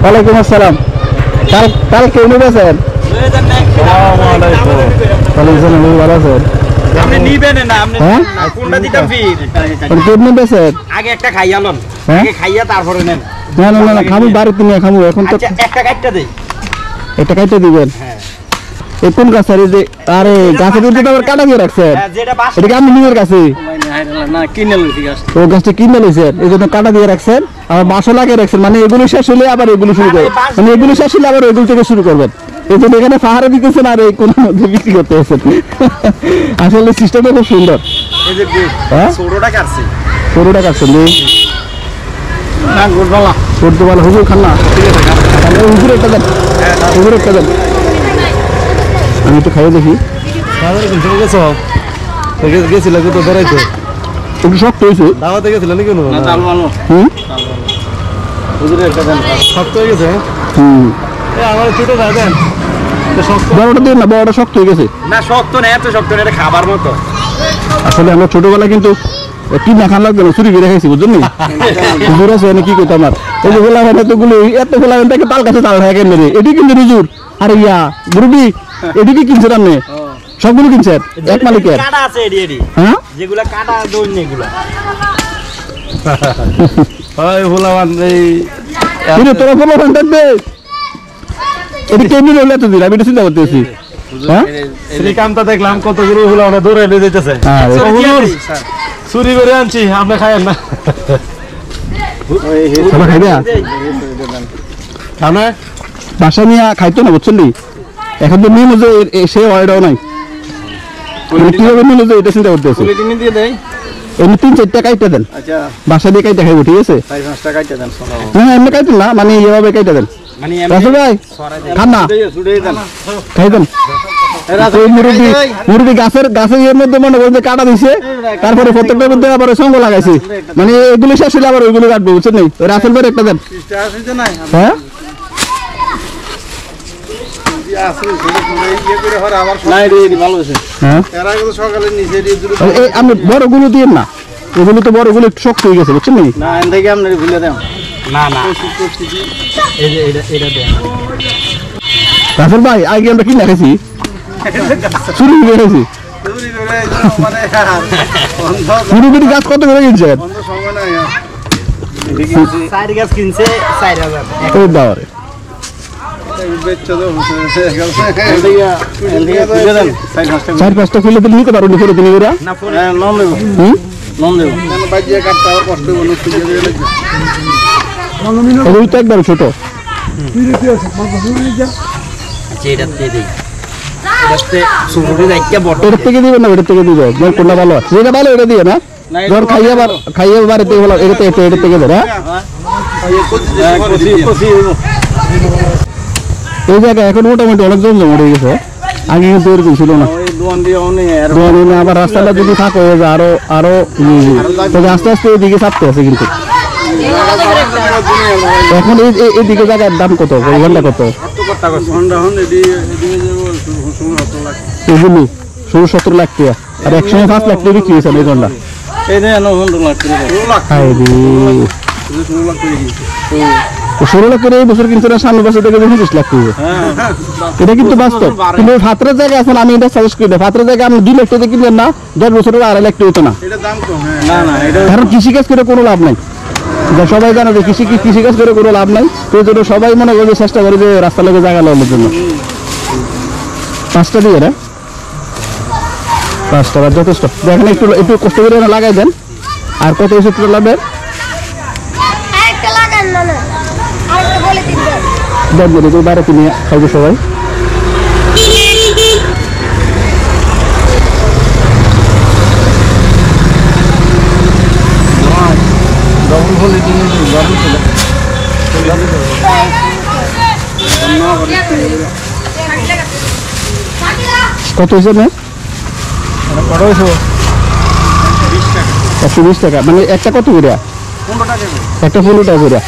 ওয়ালাইকুম আসসালাম। কাল কেউ নেবে স্যার? ভালো আছেন? আপনি নিবেন না, আপনি কোনটা দিতাম ফির কেউ নেবে স্যার? আগে একটা খাইয়া লন, আগে খাইয়া তারপরে নেন। না খামু, বাড়িতে নিয়ে খামু এখন তো। একটা কাটটা দেই, একটা কাটতে দিবেন। এই কোন গাছ স্যার? এই যে আরে গাছের উঠে তো আবার কাটা দিয়ে রাখছেন, এটা কি আপনি নিজের কাছে? না কিনে লইছি গাছ, ও গাছটা কিনে লইছেন এই জন্য কাটা দিয়ে রাখছেন, আবার বাঁশও লাগিয়ে রাখছেন, মানে এগুলো শেষ হলে আবার এগুলো শুরু করবেন, মানে এগুলো শেষ হলে আবার এগুলো থেকে শুরু করবেন। এই জন্য এখানে পাহাড়ে দিতেছেন আর এই কোন মধ্যে বিক্রি করতে এসেছেন। আসলে সিস্টেমটা খুব সুন্দর। ছোটটা কাটছি, ছোটটা কাটছেন না গোলবালা ছোটবেলা হুজুর খান না, হুজুর একটা দেন, হুজুর একটা দেন, আমি একটু খাইয়ে দেখি। গেছিল তো বেড়াইতে, একটু শক্ত হয়েছে, দাওয়াতে গেছিল নাকি? শক্ত হয়ে গেছে। আমার ছোট না দেন, বড়টা দিন না, বড়টা শক্ত হয়ে গেছে। না শক্ত না, এত শক্ত না, এটা খাবার মতো। আসলে আমরা ছোটবেলায় কিন্তু কিনা খান লাগবে না, চুরি করে খাইছি, বুঝলেন নি? হুজুর আছে কি করতো আমার, এই যে গোলা এতগুলো এত গোলা তাকে তাল কাছে তাল খাই কেন রে, এটি কিন্তু হুজুর। আরে ইয়া মুরব্বি, এটি কি কিনছেন আপনি? সবগুলো কিনছেন এক মালিকের? কাটা আছে এডি এডি, হ্যাঁ যেগুলা কাটা দইন এগুলা। ওই ভোলাবান এই কিন্তু তোরা বলো থাকবে, এটি কেমনি রইলে এতদিন আমি এটা চিন্তা করতেছি। হ্যাঁ শ্রীকান্তা দেখলাম কতগুলো ভোলাবান দৌড়ে নিয়ে যেতেছে, চুরি করে আনছি, আপনি খায়েন না? খানা বাসা নিয়ে খাইতো না, বুঝছেন নি? এখন তো নিয়ম যে সে অর্ডারও নাই, কিভাবে নিল যে এটা চিন্তা করতেছে। এমনি 3-4টা কাইটা দেন, বাসা দিয়ে কাইটা খাইবো, ঠিক আছে? হ্যাঁ এমনি কাইতেন না, মানে এভাবে কাইটা দেন। রাসেল ভাই খান না, খাই দেন। মুরগি গাছের এর মধ্যে মনে করেন যে কাটা দিছে, তারপরে প্রত্যেকটার মধ্যে আবার সঙ্গ লাগাইছে, মানে এগুলো শেষ হলে আবার ওইগুলো কাটবো, বুঝছেন নি? রাসেল ভাই একটা দেন। হ্যাঁ আপনি বড়গুলো দিয়েন না, এগুলো তো বড়গুলো একটু শক্ত হয়ে গেছে, বুঝছেন নি? রাসেল ভাই আগে আমরা কি দেখেছি, চুরি করে রেখেছি। মুরগির গাছ কত করে কিনছেন? গাছ কিনছে 4,000। চার পাঁচটা খুলে দিলে নিতে পারো, ফেরত দিলে ওরা তো একবার ছোট, এটার থেকে দিবেন না, ওটার থেকে দিবে কোনটা ভালো, যেটা ভালো এটা দিয়ে না, ধর খাইয়ে বাড়িতে ভালো, এটা থেকে দেন। হ্যাঁ এই জায়গায় এখন মোটামুটি অনেক জমজম উঠে গেছে, আগে কিন্তু এরকম ছিল না। আবার রাস্তাটা যদি থাকে আরো আস্তে আস্তে এদিকে চাপতে আছে, কিন্তু এখন এইদিকে জায়গার দাম কত, ঘন্টা কত? এগুলো 16-17 লাখ টাকা, আর একসঙ্গে 5 লাখ টাকা বিক্রি হয়েছে এই ঘন্টা। 16 লাখ করে এই বছর কিনছে না, সামনের বছর থেকে 25 লাখ টাকা। এটা কিন্তু বাস্তব, কিন্তু ফাত্রের জায়গায় এখন আমি এটা সাজেস্ট করি, ফাত্রের জায়গায় আপনি 2 লাখ টাকা কিনবেন না, 10 বছরের 2.5 লাখ টাকা হতো না। কারণ কৃষিকাজ করে কোনো লাভ নাই, সবাই জানে যে কৃষিকাজ করে কোনো লাভ নাই, সেই জন্য সবাই মনে করে চেষ্টা করে যে রাস্তা লেগে জায়গা লাগানোর জন্য। 5টা দিয়ে না, 5টা যথেষ্ট। দেখেন একটু কষ্ট করে লাগাই দেন। আর কত হয়েছে একটু লাভের বাইরে কিনে খাইবে সবাই। কত হয়েছে না? 120 টাকা, মানে একটা কত করে? একটা 15 টাকা করে।